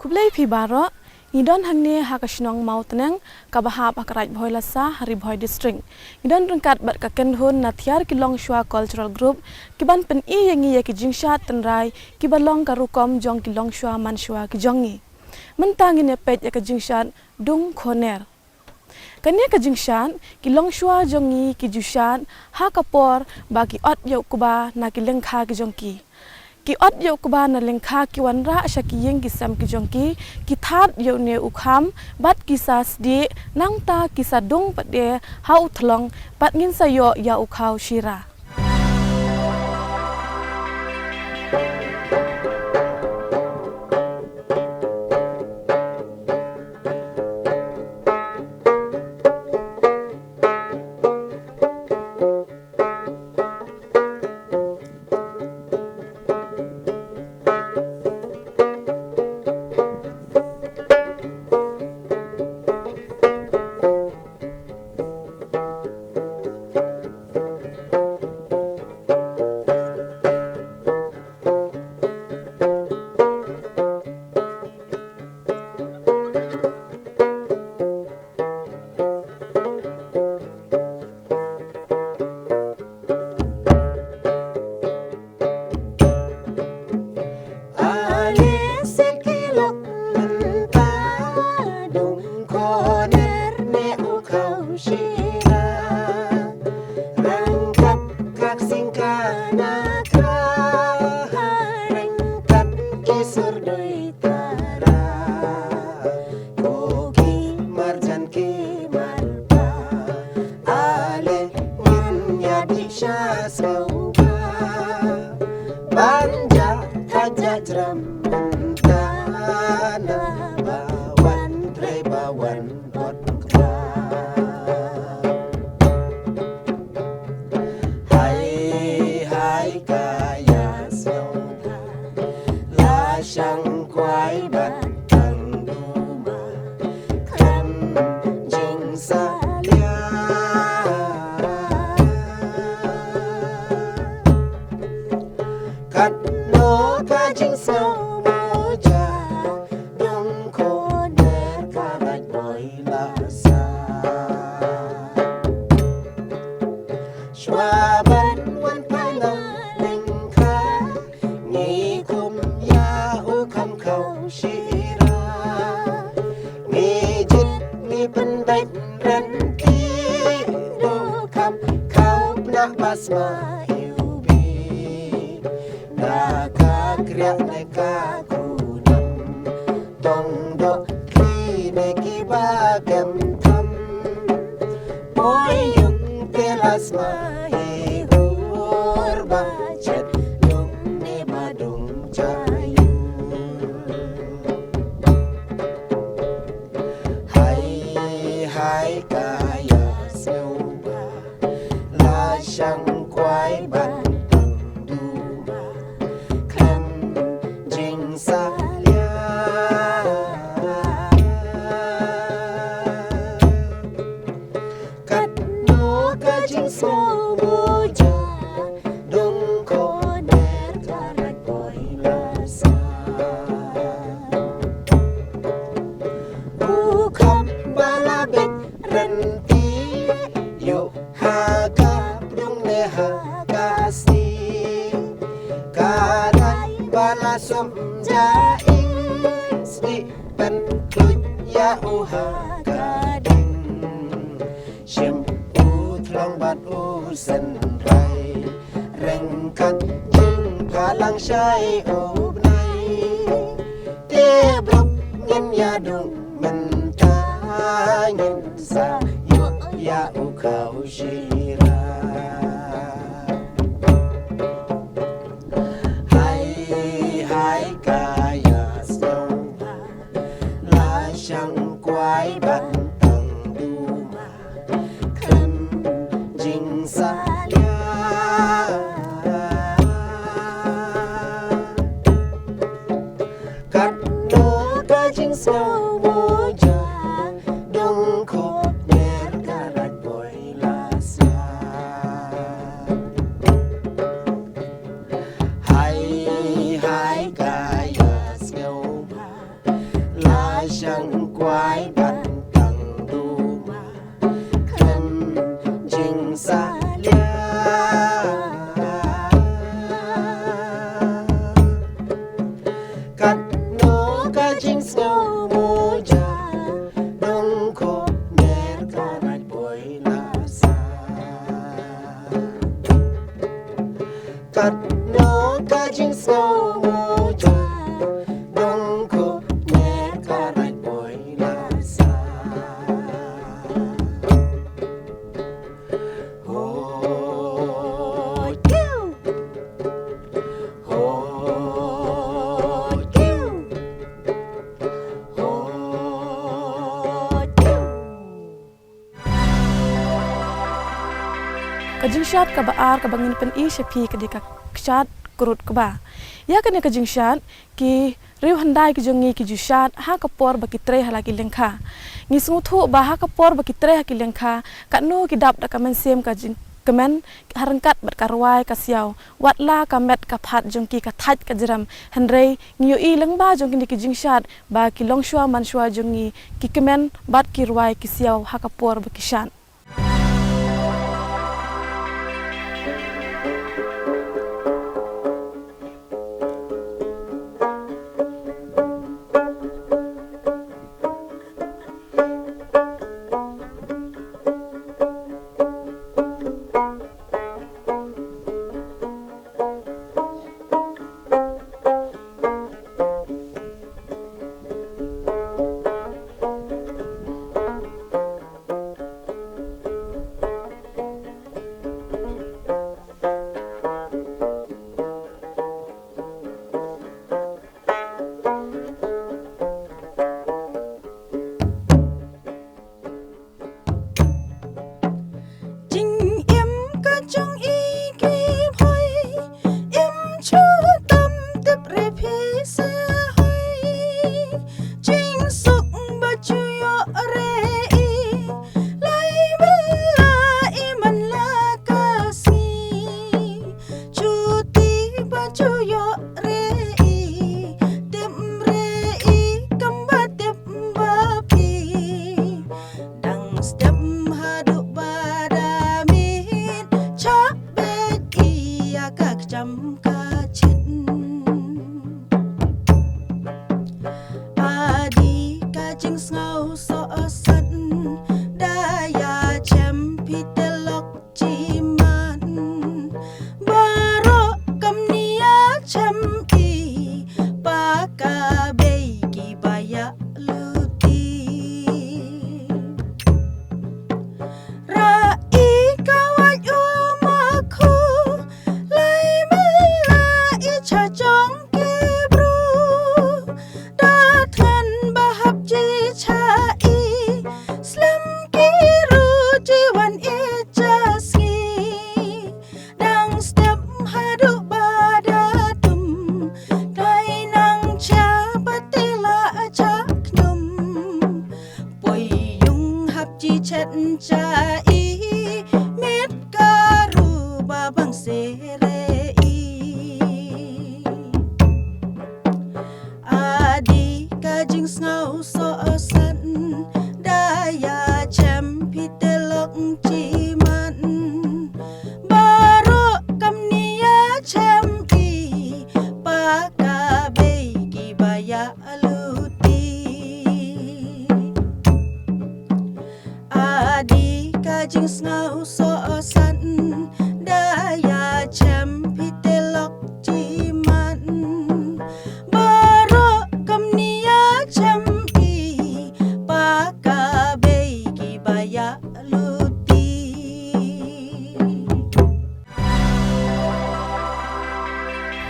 คุบเล่พีบาระยิดอนฮังเน่ฮักชนองเมาตนังกับหาบอักราชบอยลาซาฮาริบอยดิสตริงยิดอนรังกัดบัดกักันฮุนนัทยาร์กิลองชัวคัลเจอรัลกรุ๊ปกิบันเป็นอียังงี้กิจิงชาตันไรกิบัลลองการุกอมจงกิลองชัวมันชัวกิจงงี้มันตางินเป็ดยกิจิงชาดุงโคเนร์กันเนี่ยกิจิงชากิลองชัวจงงี้กิจุชาฮักปอร์บากิอดยกบานากิเลงคากิจงกีki ot yo kuba na lengkha ki wanra asha ki yeng ki sam ki jongki ki that yo ne ukham bat ki sas di nang ta ki sa dong pat de hau thlong pat ngin sa yo ya ukhaw shira 像乖板当路马，看金沙亮。Kat no kajing snow moja, dong ko mer karat boy lasa. Kat no kajing snow moja, dong ko mer karat boy lasa. Oh, you. Oh. Kajing syat ka baar ka bangin pen I shapi ka dika syat kurut ka ba. Ya ka ne kajing syat ki riu handai ki jongi ki ju syat ha ka por ba ki tre hala ki lengkha. Ngi sungu thu ba ha ka por ba ki tre ha ki lengkha ka no ki dap da ka men sem ka jing kemen harangkat bat karwai ka siau watla ka met ka phat jongki ka thaj ka jeram handrei ngiu I leng ba jongki ki jing syat ba ki long shwa man shwa jongi ki kemen bat ki rwai ki siau ha ka por ba ki shan.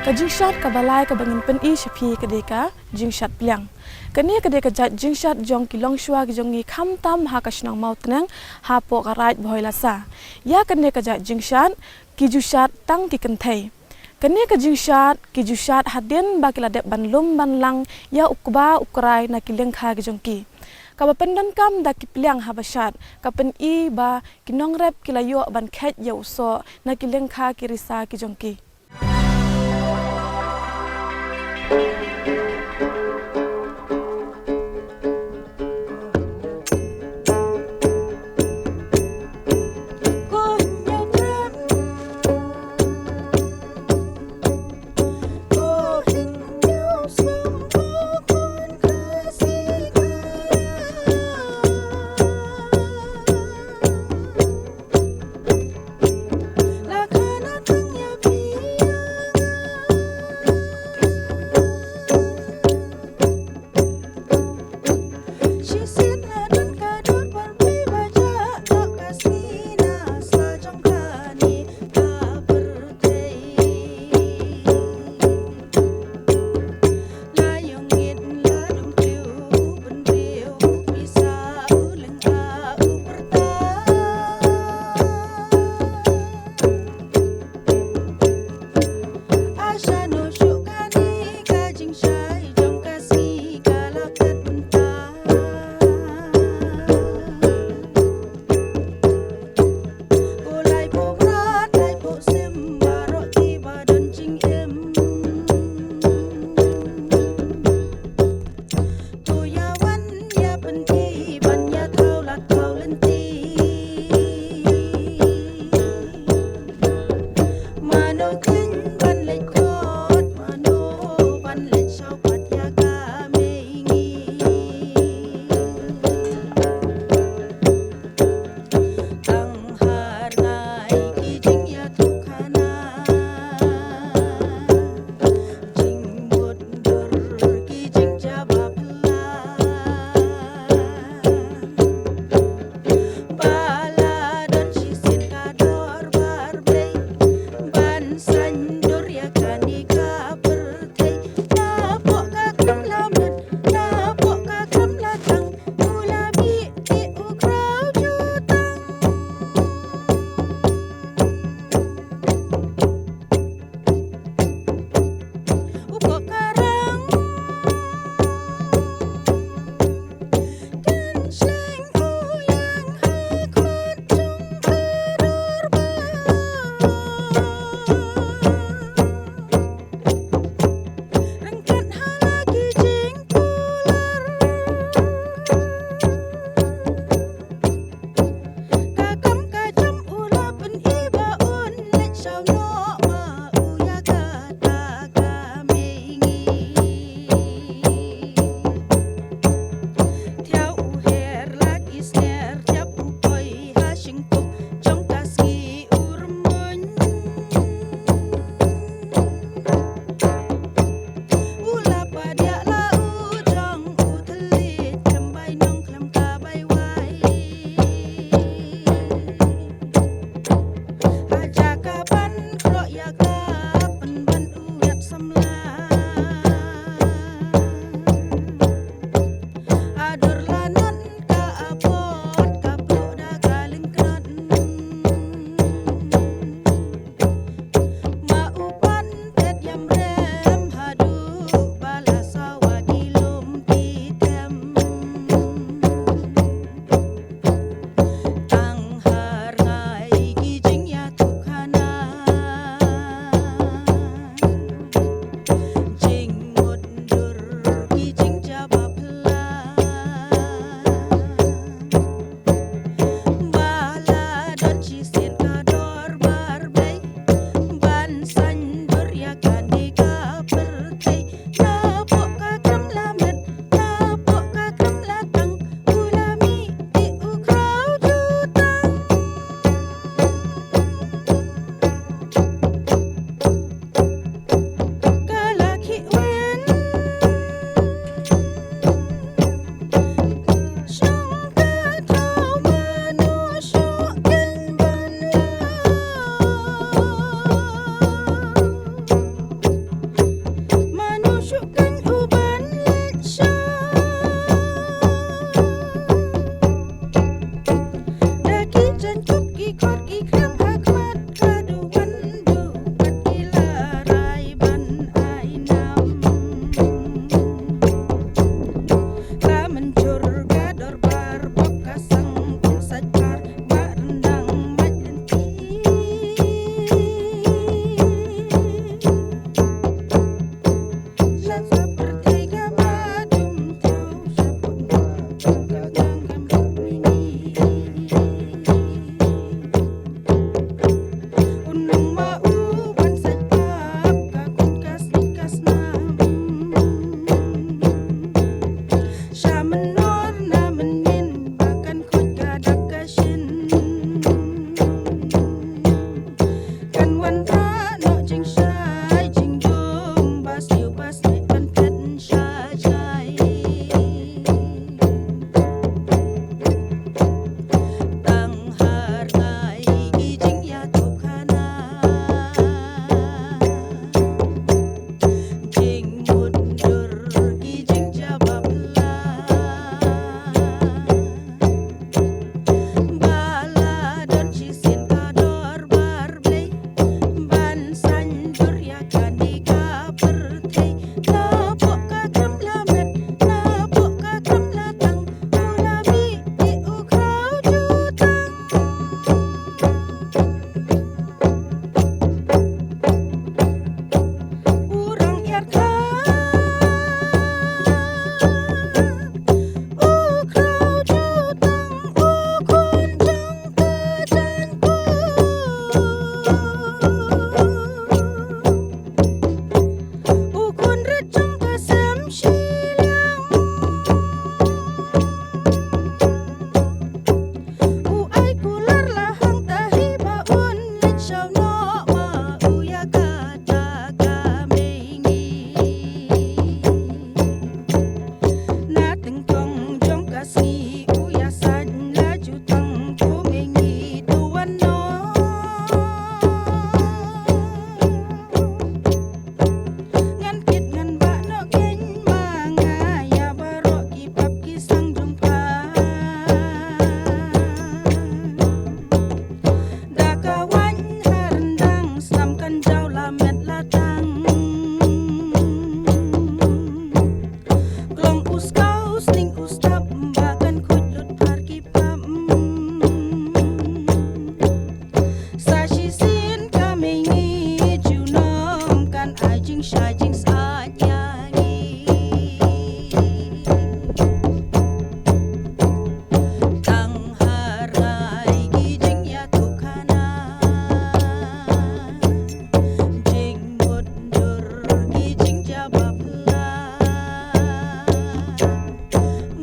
Kajing syat ka balai ka bangin pen I shapi ka deka jing syat pliang. Kani ka deka jat jing syat jong ki long shwa ki jongi kham tam ha ka shnang mau tenang ha po ka raj bhoi lasa. Ya kani ka jat jing syat ki ju syat tang ki kenthei. Kani ka jing syat ki ju syat hadin ba ki ladep ban lum ban lang ya ukba ukrai na ki lengkha ki jongki. Kaba pendan kam da ki pliang ha basyat ka pen I ba ki nong rep ki layo ban khet ya uso na ki lengkha ki risa ki jongki.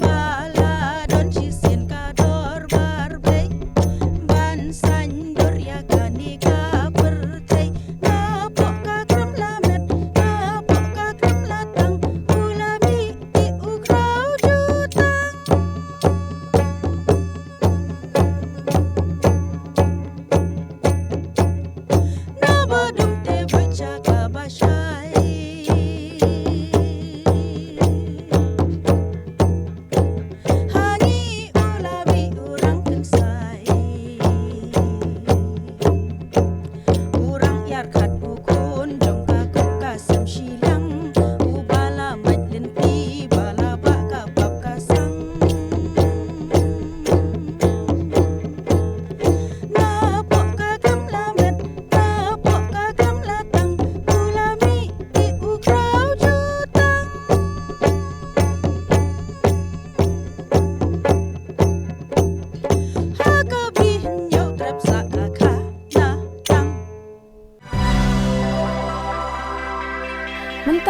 บ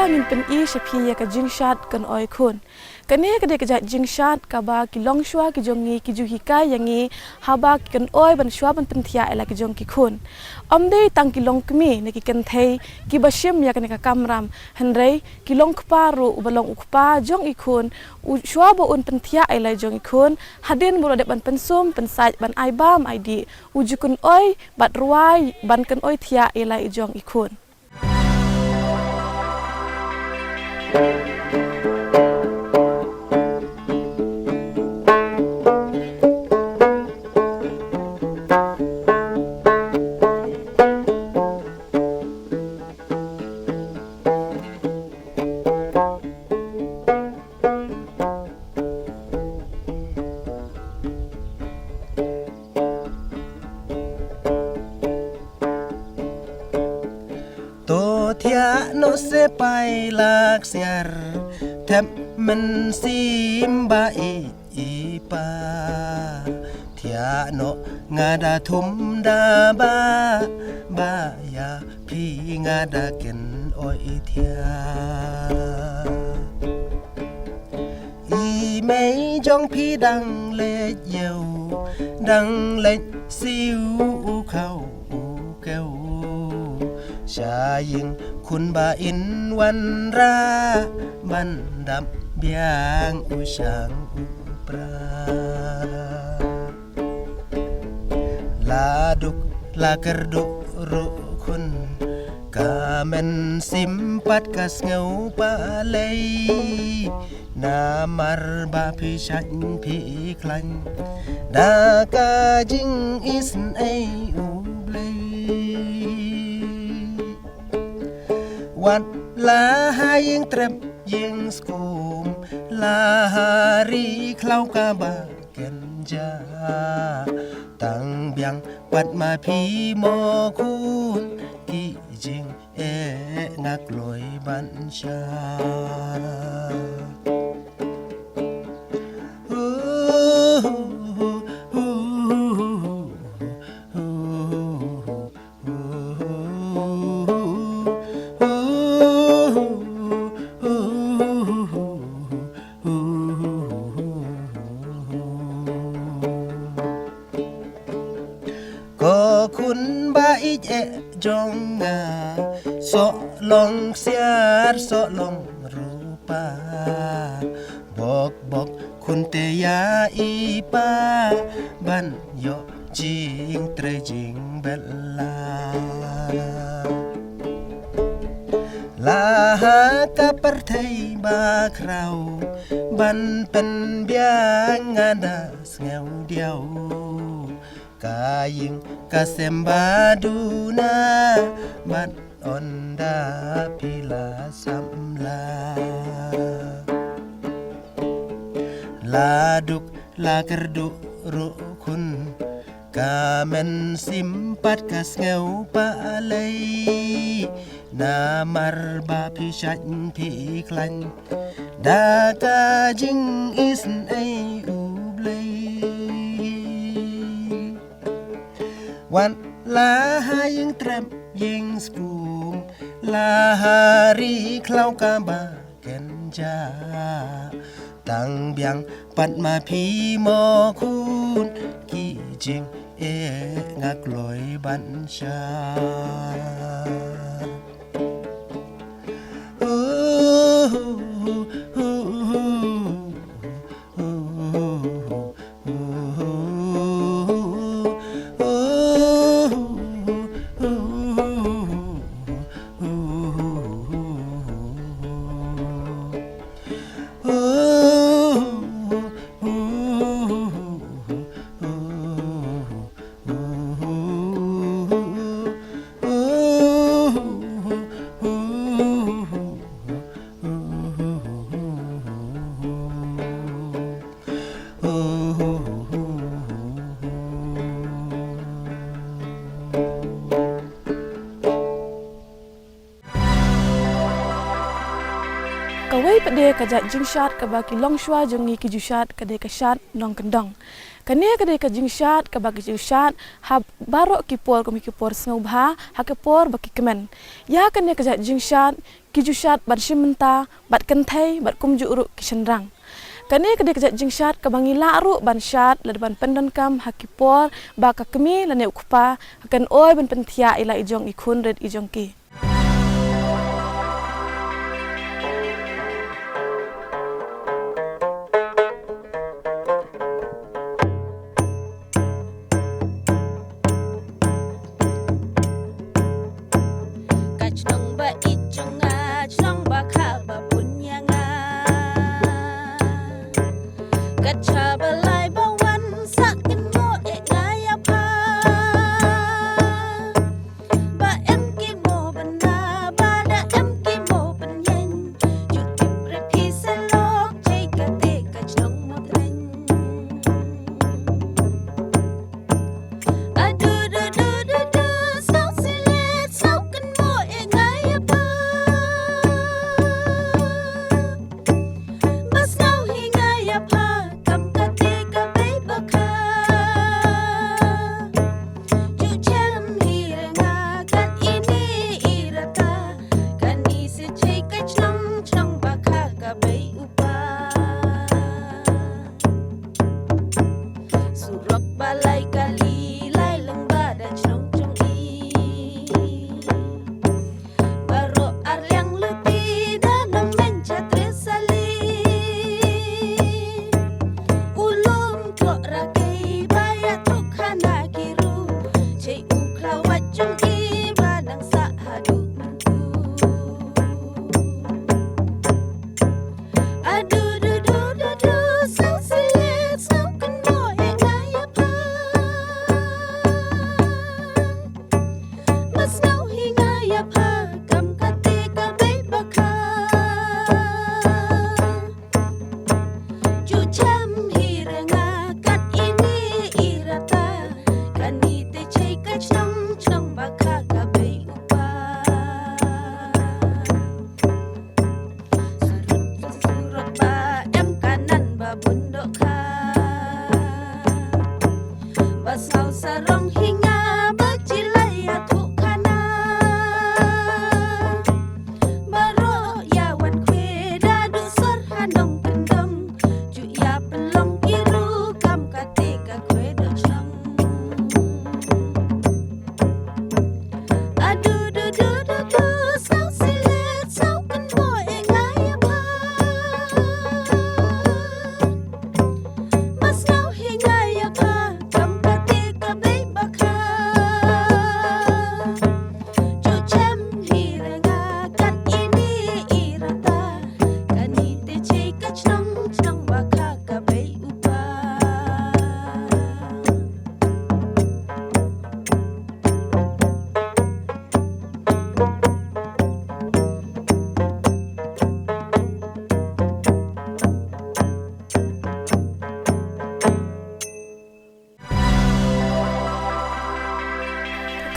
างินเป็นอีเชพียากจิงชาดกันอ้อยคนกันนี้ก็เด็กจะจิงชาดกบากิลองชัวกิจงงีกิจูฮิกายยังงี้ฮาบากันอ้อยบันชัวบันเป็นเทียเอลกิจงกิคนอมได้ตั้งกิลองกมีในกิกันเทยกิบาชิมยากันกกำรำฮันเรกิลองขปารูอุบลองอุขปาจงอีคนอุชัวบ่อุนเป็นเทียเอลจงอีคนฮัดดินบุรเดบันเป็นซุ่มเป็นไซบันไอบ้ามไอดีอุจุกันอ้อยบัดรวายบันกันอ้อยเทียเอลจงอีคนเทียโนเซไปลากเสียรแทบมันซิมบาอีปาเทียโนงาดาทุมดาบายาพี่งาดาเก็นโอยเทียอีไม่จองพี่ดังเล็ดเยวดังเล็ดซิวเข้าแก้วชายิงคุณบาอินวันราบันดับเบียงอุชังอุปราลาดุกลากระดุรุคุณกาเมนสิมปัดกัสเงาปาเลยนามารบาพิชันพิคลันดากาจิงอิสไออุเบลวันลาหายิงเตรบยิงสกุมลาหารีเคล้ากาบาเกันจาตั้งเบียงปัดมาพีโมคุณกิจิงงักลอยบัญชาก็คุณบาอีเจจงงาสอลองเสียดสอลองรูปาบอกคุณเตยาอีปาบันโยจิงเตรจิงเบลลาลาหากะปรไทยบาคราวบันเป็นเบียงงาดาสเงวเดียวกายิงกะเซมบาดูนาบันอ่อนดาพิลาสัมลาลาดุกลากระดุรุคุณกาเมนสิมปัดกะสเงวปาเลยนามารบาพิชันพิคลันดากาจิงอิสไออุเบลวันลาหายิงเตรบยิงสกุมลาหารีเคล้ากาบาเกันจาตั้งเบียงปัดมาพีโมคุณกิจิงงักลอยบัญชา kajak jingshat ke baki long shua jongi ki jushat ke de kashat nong kendong. Kane ke de ka jingshat ke baki jushat ha barok ki por ko mi ki por snau bha ha ke por baki kemen. Ya kane kajak jingshat ki jushat bat shimenta bat kenthai bat kumju uruk ki senrang. Kane ke de kajak jingshat ke bangi la ru ban shat la ban pendon kam ha ki por ba ka kemi la ne ukpa kan oi ben pentia ila ijong ikun red ijong ki.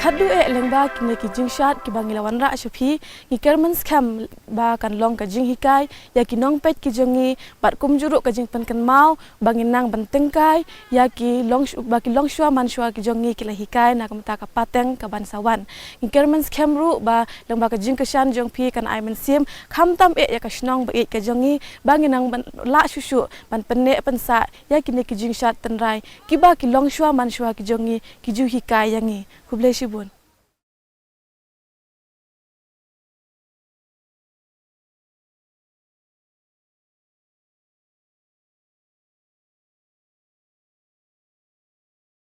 Khadu lengba kini ki jingshat ki bangilawan ra shupi ki kermans kham ba kan long ka jing hikai ya ki nong pet ki jongi bat kum juruk ka jing pen kan mau banginang banteng kai ya ki long shua man shua ki jongi ki la hikai na kamta ka pateng ka bansawan ki kermans kham ru ba lengba ka jing keshan jong pi kan ai men sim kham tam ya ka shnong ba ka jongi banginang la shushu ban penne pensa ya ki ne ki jingshat tenrai ki ba ki long shua man shua ki jongi ki ju hikai yangi kuble